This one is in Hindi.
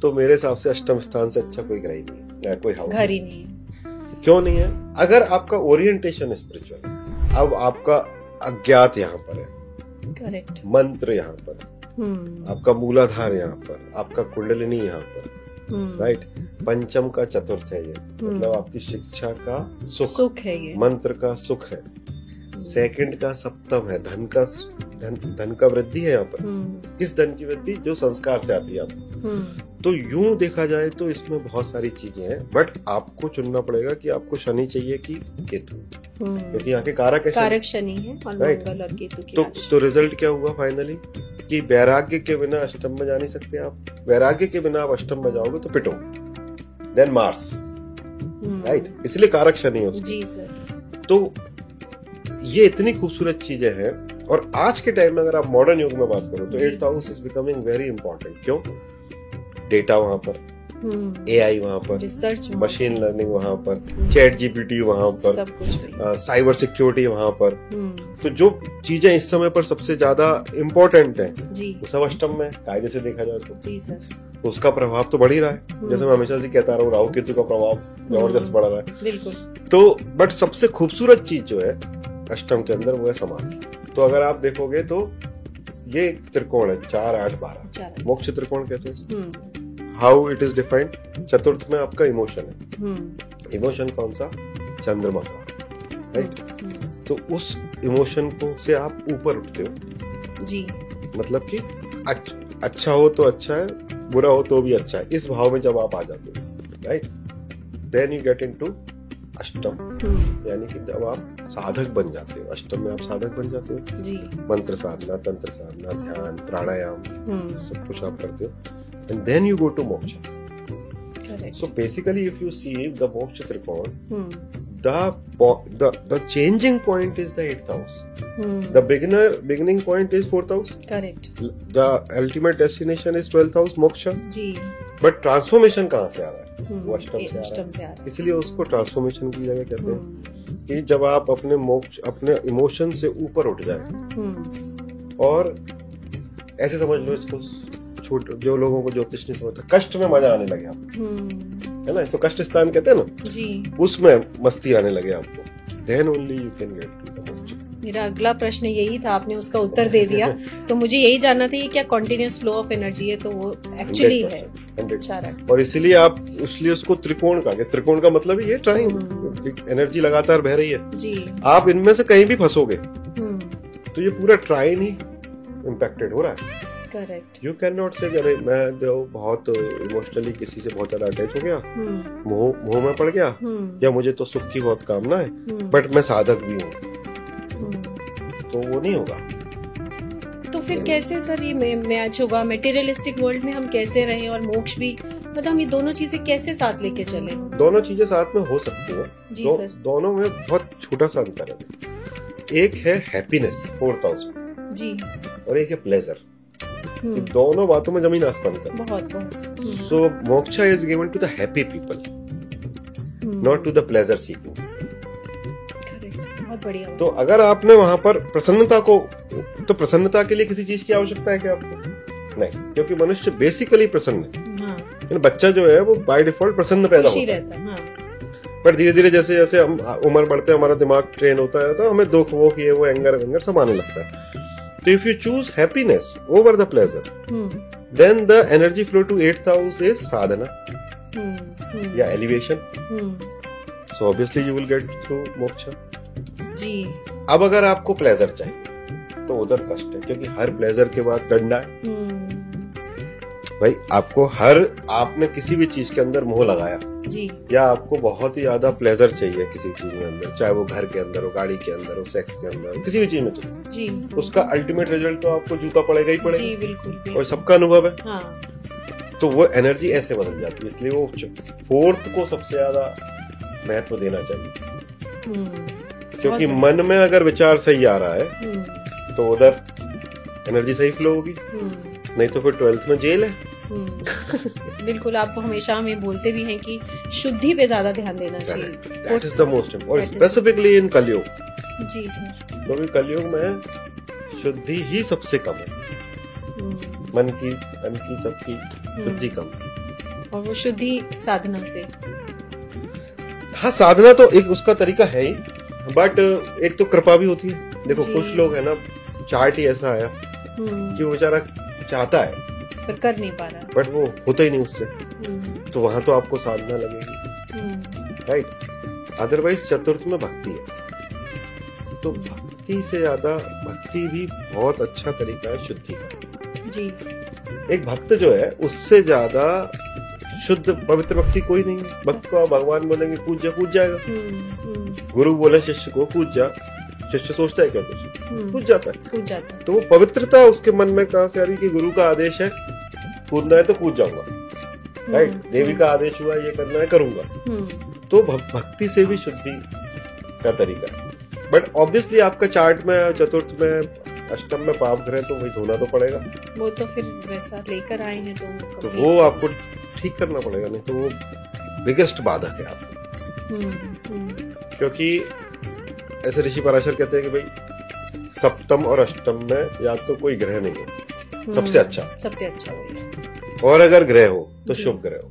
तो मेरे हिसाब से अष्टम स्थान से अच्छा कोई ग्रह ही नहीं है, या कोई हाउस घर ही नहीं है। क्यों नहीं है? अगर आपका ओरिएंटेशन स्पिरिचुअल है, अब आपका अज्ञात यहाँ पर है, करेक्ट, मंत्र यहाँ पर, आपका मूलाधार यहाँ पर, आपका कुंडलिनी यहाँ पर, राइट, पंचम का चतुर्थ है ये, मतलब आपकी शिक्षा का सुख है ये, मंत्र का सुख है, सेकंड का सप्तम है, धन का वृद्धि है यहाँ पर। किस धन की वृद्धि? जो संस्कार से आती है आपको। तो यूं देखा जाए तो इसमें बहुत सारी चीजें हैं, बट आपको चुनना पड़ेगा कि आपको शनि चाहिए कि केतु, क्योंकि यहाँ के कारक शनि है और मंगल और केतु की तो रिजल्ट क्या हुआ फाइनली कि वैराग्य के बिना अष्टम में जा नहीं सकते आप। वैराग्य के बिना आप अष्टम में जाओगे तो पिटो। देन मार्स, राइट, इसलिए कारक शनि है उसका। जी सर। तो ये इतनी खूबसूरत चीजें हैं, और आज के टाइम में अगर आप मॉडर्न युग में बात करो तो 8th house is becoming very important. क्यों? डेटा वहां पर, AI वहां पर, रिसर्च, मशीन लर्निंग वहां पर, चैट GPT वहां पर, सब कुछ, साइबर सिक्योरिटी वहां पर। तो जो चीजें इस समय पर सबसे ज्यादा इम्पोर्टेंट है वो सब अष्टम में कायदे से देखा जाए तो। जी सर। तो उसका प्रभाव तो बढ़ ही रहा है, जैसे मैं हमेशा से कहता रहा हूँ, राहु केतु का प्रभाव जबरदस्त बढ़ रहा है। बिल्कुल। तो बट सबसे खूबसूरत चीज जो है अष्टम के अंदर वो है समाधि। तो अगर आप देखोगे तो ये एक त्रिकोण है, 4, 8, 12, मोक्ष त्रिकोण कहते हैं। How it is defined? चतुर्थ में आपका इमोशन है। इमोशन कौन सा? चंद्रमा का, राइट। तो उस इमोशन को से आप ऊपर उठते हो जी, मतलब कि अच्छा हो तो अच्छा है, बुरा हो तो भी अच्छा है, इस भाव में जब आप आ जाते हो, right, then you get into ashtam, यानी कि जब आप साधक बन जाते हो, अष्टम में आप साधक बन जाते हो जी। मंत्र साधना, तंत्र साधना, ध्यान, प्राणायाम, सब कुछ आप करते हो, and then you go to moksha. So basically, if you see the moksha trikon, the changing point is the 8th house. The beginning point is 4th house. Correct. The ultimate destination is 12th house, moksha. जी. But transformation कहाँ से आ रहा है? वो अष्टम से आ रहा है। इसलिए उसको ट्रांसफॉर्मेशन की जगह कहते हैं कि जब आप अपने मोक्ष, अपने इमोशन से ऊपर उठ जाए, और ऐसे समझ लो इसको, जो लोगों को ज्योतिष नहीं समझता, कष्ट में मजा आने लगे आपको, है ना, इसको कष्ट स्थान कहते हैं ना जी, उसमें मस्ती आने लगे आपको, then only you can get to the moksha. मेरा अगला प्रश्न यही था, आपने उसका उत्तर दे दिया। तो मुझे यही जानना था, ये क्या कॉन्टिन्यूस फ्लो ऑफ एनर्जी है? तो वो एक्चुअली है 100%। और इसीलिए आप उसको त्रिकोण का, त्रिकोण का मतलब ये ट्राइंग, एनर्जी लगातार बह रही है जी, आप इनमें से कहीं भी फंसोगे तो ये पूरा ट्राइन ही इम्पैक्टेड हो रहा है। करेक्ट। यू कैन नॉट से अरे मैं जो बहुत इमोशनली किसी से बहुत ज्यादा अटैच हो गया, मोह में पड़ गया, या मुझे तो सुख की बहुत कामना है, बट मैं साधक भी हूँ, तो वो नहीं होगा। तो फिर कैसे सर ये मैच होगा? मटेरियलिस्टिक वर्ल्ड में हम कैसे रहें और मोक्ष भी, मतलब हम ये दोनों चीजें कैसे साथ लेके चले? दोनों चीजें साथ में हो सकती है जी सर। दोनों में बहुत छोटा सा अंतर है। एक है हैप्पीनेस 4th हाउस जी, और एक है प्लेजर। कि दोनों बातों में जमीन आसमान का बहुत। So moksha is given to the happy people, not to the pleasure seeking. बहुत बढ़िया। तो अगर आपने वहां पर प्रसन्नता को, तो प्रसन्नता के लिए किसी चीज की आवश्यकता है क्या आपको? नहीं, क्योंकि मनुष्य बेसिकली प्रसन्न है। बच्चा जो है वो बाय डिफॉल्ट प्रसन्न पैदा होता है, पर धीरे धीरे जैसे जैसे हम उम्र बढ़ते हैं, हमारा दिमाग ट्रेन होता है, तो हमें दुख, वो एंगर सब आने लगता है। So if you choose happiness over the pleasure, then the energy flow to 8th house is sadhana, या elevation. So obviously you will get through moksha. जी। अब अगर आपको pleasure चाहिए तो उधर कष्ट है, क्योंकि हर pleasure के बाद डंडा है। भाई आपने किसी भी चीज के अंदर मोह लगाया जी, या आपको बहुत ही ज्यादा प्लेजर चाहिए किसी चीज के अंदर, चाहे वो घर के अंदर हो, गाड़ी के अंदर हो, सेक्स के अंदर हो, किसी भी चीज में चाहिए जी, उसका अल्टीमेट रिजल्ट तो आपको जूता पड़ेगा ही पड़ेगा जी, बिल्कुल। और सबका अनुभव है। हाँ। तो वो एनर्जी ऐसे बदल जाती है, इसलिए वो 4th को सबसे ज्यादा महत्व देना चाहिए, क्योंकि मन में अगर विचार सही आ रहा है तो उधर एनर्जी सही फ्लो होगी, नहीं तो फिर 12th में जेल है। बिल्कुल। आपको हमेशा हमें बोलते भी हैं कि शुद्धि पे ज्यादा ध्यान देना चाहिए। That is the most important, और स्पेसिफिकली इन कलयुग जी सर, क्योंकि कलयुग में शुद्धि ही सबसे कम है, मन की सबकी शुद्धि कम। और वो शुद्धि साधना से। हाँ, साधना तो एक उसका तरीका है ही, बट एक तो कृपा भी होती है। देखो कुछ लोग है ना, चार्ट ही ऐसा आया कि वो बेचारा चाहता है पर कर नहीं पा रहा, बट वो होता ही नहीं उससे, तो वहां तो आपको साधना लगेगी, राइट। अदरवाइज चतुर्थ में भक्ति है, तो भक्ति से ज्यादा, भक्ति भी बहुत अच्छा तरीका है शुद्धि का जी। एक भक्त जो है उससे ज्यादा शुद्ध पवित्र भक्ति कोई नहीं है। भक्त को आप भगवान बोलेंगे कूद जा, कूद जाएगा। गुरु बोले शिष्य को कूद जा, शिष्य सोचता है क्या कुछ, कूद जाता है। तो वो पवित्रता उसके मन में कहाँ से आ रही कि गुरु का आदेश है कूदना है तो कूद जाऊंगा, राइट। देवी का आदेश हुआ ये करना है करूंगा, तो भक्ति से भी शुद्धि का तरीका है। बट ऑब्वियसली आपका चार्ट में चतुर्थ में अष्टम में पाप ग्रह, तो वही धोना तो पड़ेगा। वो तो फिर वैसा लेकर आए हैं तो वो आपको ठीक करना पड़ेगा, नहीं तो वो बिगेस्ट बाधक है आपको। क्योंकि ऐसे ऋषि पराशर कहते हैं कि भाई सप्तम और अष्टम में या तो कोई ग्रह नहीं है सबसे अच्छा, और अगर ग्रह हो तो शुभ ग्रह हो।